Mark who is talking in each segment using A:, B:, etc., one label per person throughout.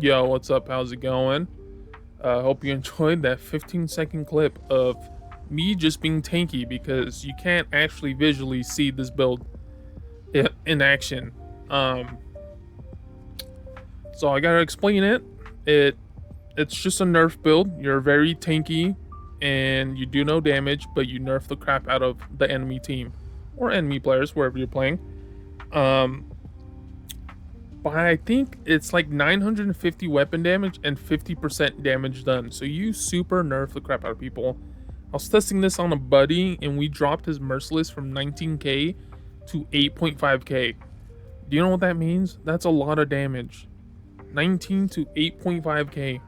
A: Yo, what's up? How's it going? Hope you enjoyed that 15-second clip of me just being tanky because you can't actually visually see this build in action. Um, so I gotta explain it. It's just a nerf build. You're very tanky and you do no damage, but you nerf the crap out of the enemy team or enemy players wherever you're playing. Um, but I think it's like 950 weapon damage and 50% damage done. So you super nerf the crap out of people. I was testing this on a buddy and we dropped his merciless from 19k to 8.5k. Do you know what that means? That's a lot of damage. 19 to 8.5k.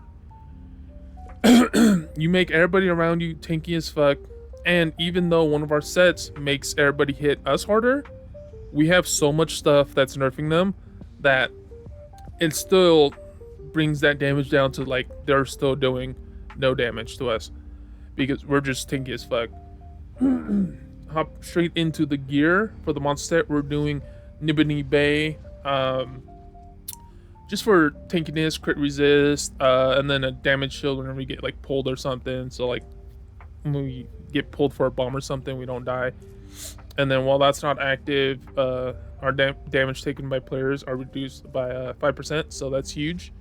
A: You make everybody around you tanky as fuck. And even though one of our sets makes everybody hit us harder, we have so much stuff that's nerfing them that it still brings that damage down to like they're still doing no damage to us because we're just tanky as fuck. Hop straight into the gear for the monster set. We're doing Nibini Bay, just for tankiness, crit resist, and then a damage shield whenever we get like pulled or something. So like when we get pulled for a bomb or something, we don't die. And then while that's not active, our damage taken by players are reduced by 5%, so that's huge.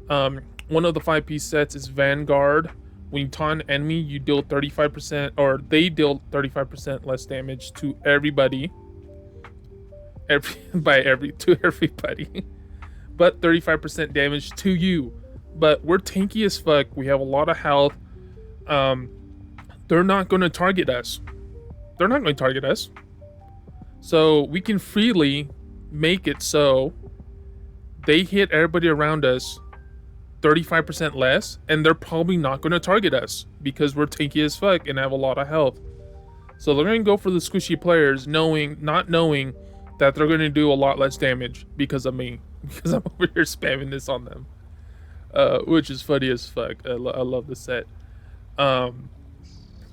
A: One of the 5-piece sets is Vanguard. When you taunt an enemy, you deal 35%, or they deal 35% less damage to everybody. To everybody. But 35% damage to you. But we're tanky as fuck. We have a lot of health. They're not going to target us. So we can freely make it so they hit everybody around us 35% less, and they're probably not going to target us because we're tanky as fuck and have a lot of health. So they're going to go for the squishy players, not knowing that they're going to do a lot less damage because of me, because I'm over here spamming this on them, which is funny as fuck. I love the set.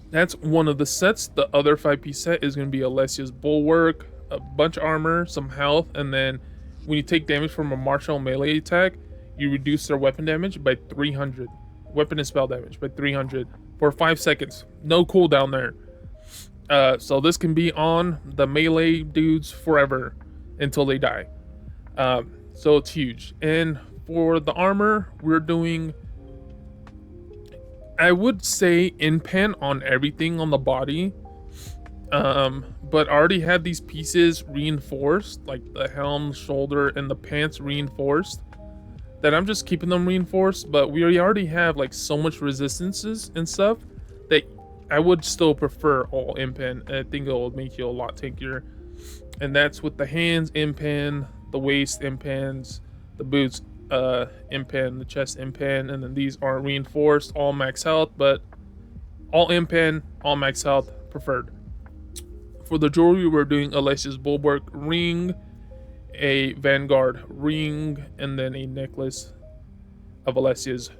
A: That's one of the sets. The other 5-piece set is going to be Alessia's Bulwark, a bunch of armor, some health, and then when you take damage from a martial melee attack, you reduce their weapon damage by 300. Weapon and spell damage by 300 for 5 seconds. No cooldown there. So this can be on the melee dudes forever until they die. So it's huge. And for the armor, we're doing, I would say, in-pen on everything on the body. But I already had these pieces reinforced, like the helm, shoulder, and the pants reinforced, that I'm just keeping them reinforced. But we already have like so much resistances and stuff that I would still prefer all in-pen. I think it will make you a lot tankier. And that's with the hands in-pen, the waist in-pens, the boots in-pen, the chest in-pen, and then these aren't reinforced, all max health, but all in-pen, all max health preferred. For the jewelry, we're doing Alessia's Bulwark ring, a Vanguard ring, and then a necklace of Alessia's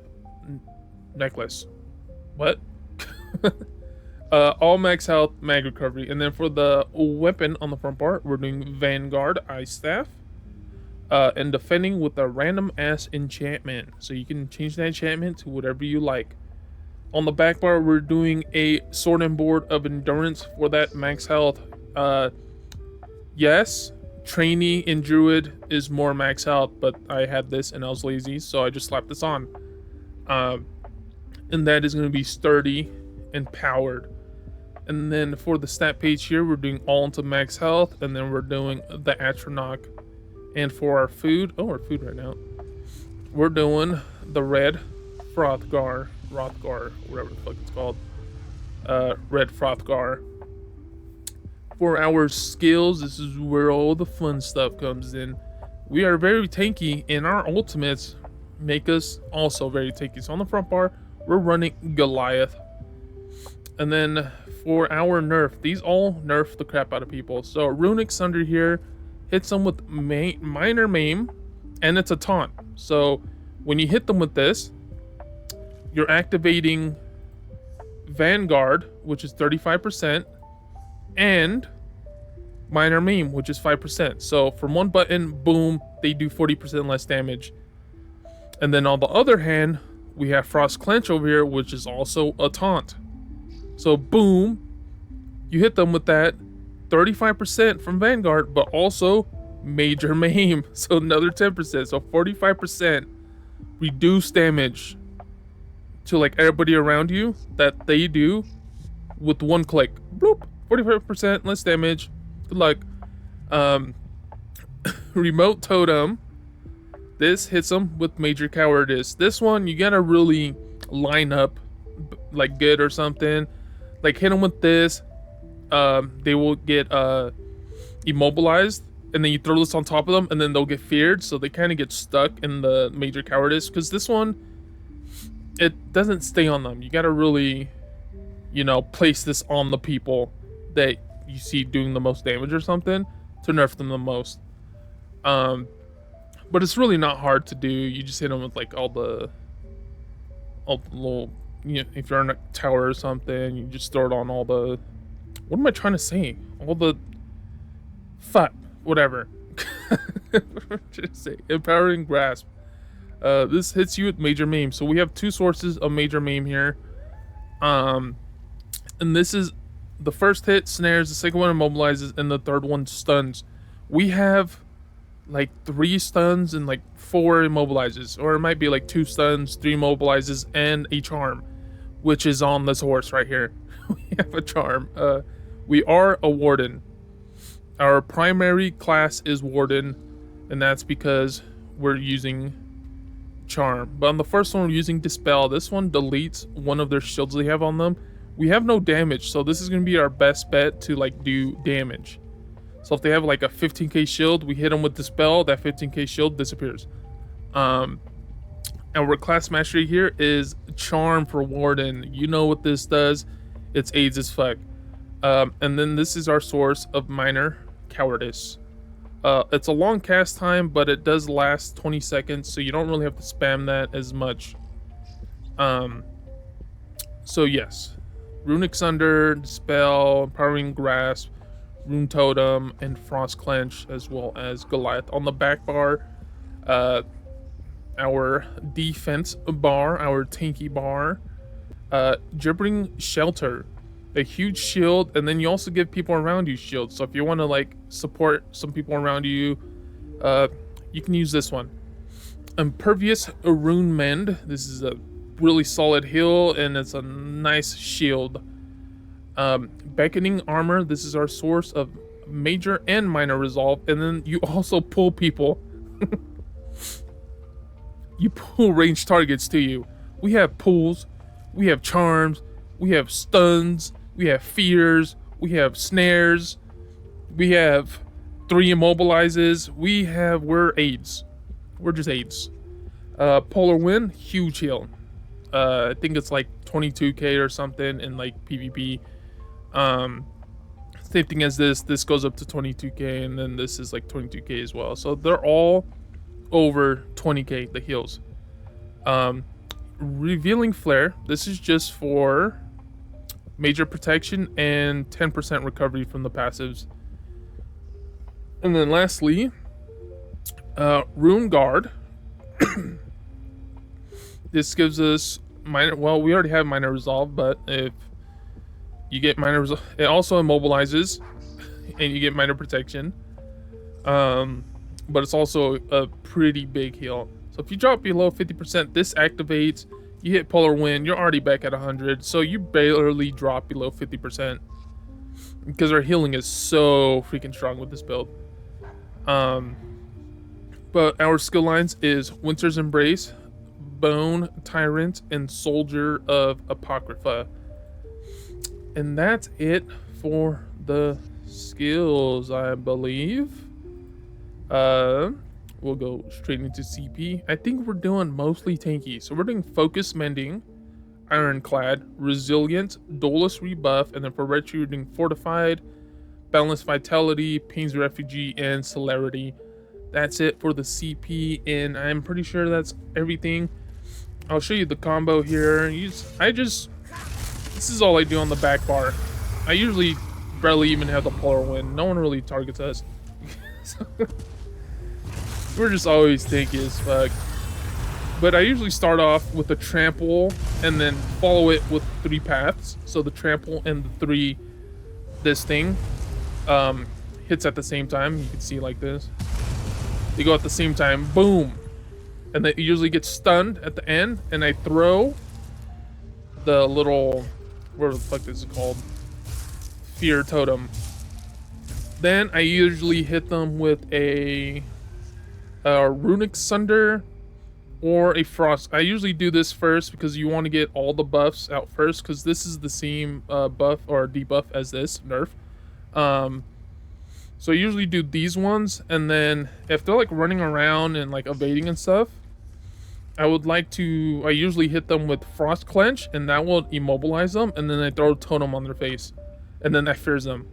A: necklace. What? All max health, mag recovery. And then for the weapon on the front part, we're doing Vanguard Ice Staff, and defending with a random ass enchantment. So you can change that enchantment to whatever you like. On the back bar, we're doing a sword and board of endurance for that max health. Yes, trainee in druid is more max health, but I had this and I was lazy, so I just slapped this on. And that is going to be sturdy and powered. And then for the stat page here, we're doing all into max health, and then we're doing the Atronach. And for our food, our food right now, we're doing the red Rothgar, whatever the fuck it's called, red Frothgar. For our skills, this is where all the fun stuff comes in. We are very tanky, and our ultimates make us also very tanky. So on the front bar, we're running Goliath. And then for our nerf, these all nerf the crap out of people. So Runic Sunder here hits them with minor maim, and it's a taunt. So when you hit them with this, you're activating Vanguard, which is 35%, and minor maim, which is 5%. So from one button, boom, they do 40% less damage. And then on the other hand, we have Frost Clench over here, which is also a taunt. So boom, you hit them with that 35% from Vanguard, but also Major Maim. So another 10%. So 45% reduced damage to like everybody around you that they do with one click. Bloop, 45% less damage. Good luck. Remote Totem. This hits them with Major Cowardice. This one, you gotta really line up like good or something. Like hit them with this. They will get immobilized, and then you throw this on top of them, and then they'll get feared, so they kind of get stuck in the Major Cowardice. Because this one, it doesn't stay on them. You gotta really, you know, place this on the people that you see doing the most damage or something to nerf them the most. But it's really not hard to do. You just hit them with like all the little, you know, if you're in a tower or something, you just throw it on all the, what am I trying to say? All the whatever. Just say Empowering Grasp. This hits you with Major Maim. So we have two sources of Major Maim here. And this is the first hit snares, the second one immobilizes, and the third one stuns. We have like 3 stuns and like 4 immobilizes, or it might be like 2 stuns, 3 immobilizes, and a charm, which is on this horse right here. We have a charm. We are a warden. Our primary class is warden, and that's because we're using charm. But on the first one, we're using dispel. This one deletes one of their shields they have on them. We have no damage, so this is going to be our best bet to like do damage. So if they have like a 15k shield, we hit them with dispel, that 15k shield disappears. Our class mastery here is charm for warden. You know what this does. It's AIDS as fuck. And then this is our source of minor cowardice. It's a long cast time, but it does last 20 seconds, so you don't really have to spam that as much. So yes, Runic Sunder, Dispel, Empowering Grasp, Rune Totem, and Frost Clench, as well as Goliath. On the back bar, our defense bar, our tanky bar, Gibbering Shelter, a huge shield, and then you also give people around you shields. So if you want to like support some people around you, you can use this one. Impervious Rune Mend. This is a really solid heal, and it's a nice shield. Beckoning Armor. This is our source of major and minor resolve, and then you also pull people. You pull ranged targets to you. We have pulls, we have charms, we have stuns, we have fears, we have snares, we have 3 immobilizes, we're aids. We're just aids. Polar Wind, huge heal. I think it's like 22k or something in like PvP. Same thing as this goes up to 22k, and then this is like 22k as well. So they're all over 20k, the heals. Revealing Flare, this is just for major protection and 10% recovery from the passives. And then lastly, Rune Guard. This gives us minor, well, we already have minor resolve, but if you get minor resolve, it also immobilizes and you get minor protection. But it's also a pretty big heal. So if you drop below 50%, this activates. You hit Polar Wind, you're already back at 100, so you barely drop below 50% because our healing is so freaking strong with this build. But our skill lines is Winter's Embrace, Bone Tyrant, and Soldier of Apocrypha. And that's it for the skills, I believe. We'll go straight into CP. I think we're doing mostly tanky. So we're doing Focus Mending, Ironclad, Resilient, Dolus Rebuff, and then for Retro we're doing Fortified, Balanced Vitality, Pain's Refugee, and Celerity. That's it for the CP, and I'm pretty sure that's everything. I'll show you the combo here. This is all I do on the back bar. I usually barely even have the Polar Wind. No one really targets us. So, we're just always tanky as fuck. But I usually start off with a trample and then follow it with 3 paths. So the trample and the 3, this thing, hits at the same time. You can see like this. They go at the same time, boom. And they usually get stunned at the end, and I throw the little, what the fuck is it called? Fear totem. Then I usually hit them with a runic sunder or a frost. I usually do this first because you want to get all the buffs out first, because this is the same buff or debuff as this nerf. So I usually do these ones, and then if they're like running around and like evading and stuff, I usually hit them with Frost Clench, and that will immobilize them, and then I throw a totem on their face, and then that fears them.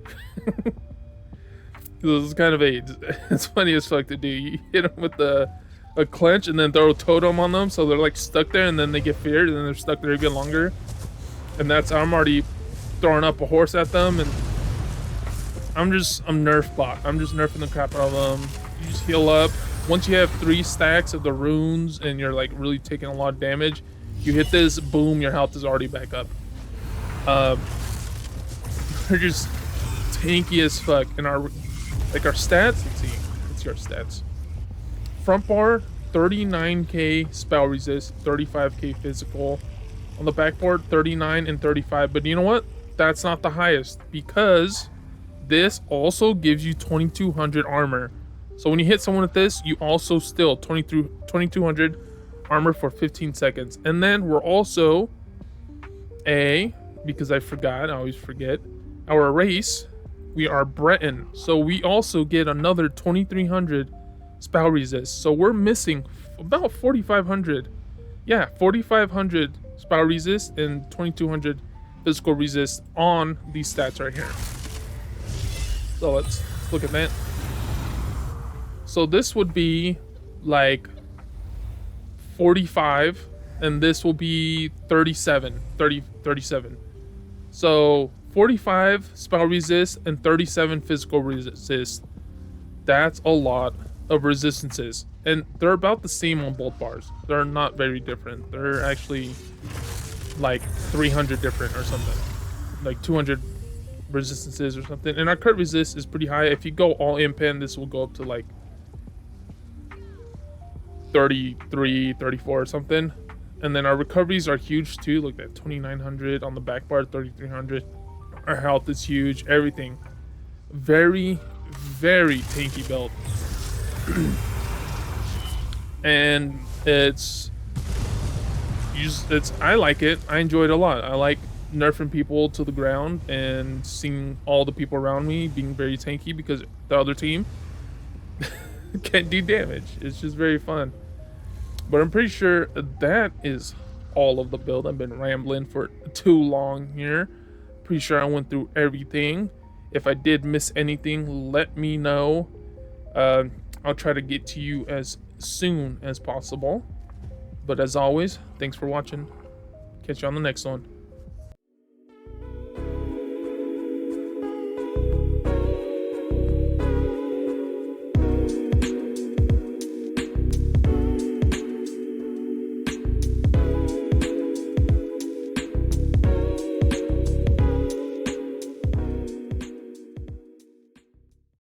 A: It's kind of it's funny as fuck to do. You hit them with a clench and then throw a totem on them, so they're like stuck there, and then they get feared, and then they're stuck there even longer. And I'm already throwing up a horse at them, and I'm nerf bot. I'm just nerfing the crap out of them. You just heal up. Once you have 3 stacks of the runes and you're like really taking a lot of damage, you hit this, boom, your health is already back up. They're just tanky as fuck. And our stats, let's see our stats. Front bar, 39k spell resist, 35k physical. On the back board, 39 and 35. But you know what? That's not the highest, because this also gives you 2200 armor. So when you hit someone with this, you also still 2200 armor for 15 seconds. And then we're also because I always forget, our race, we are Breton. So we also get another 2300 spell resist. So we're missing about 4500. Yeah, 4500 spell resist and 2200 physical resist on these stats right here. So let's look at that. So this would be like 45, and this will be 37. So 45 spell resist and 37 physical resist. That's a lot of resistances, and they're about the same on both bars. They're not very different. They're actually like 300 different or something, like 200 resistances or something. And our crit resist is pretty high. If you go all impen, this will go up to like 33, 34 or something. And then our recoveries are huge too, like that 2900 on the back bar, 3300. Our health is huge, everything. Very, very tanky build. And I like it. I enjoy it a lot. I like nerfing people to the ground and seeing all the people around me being very tanky, because the other team can't do damage. It's just very fun. But I'm pretty sure that is all of the build. I've been rambling for too long here. Pretty sure I went through everything. If I did miss anything, let me know. I'll try to get to you as soon as possible. But as always, thanks for watching. Catch you on the next one.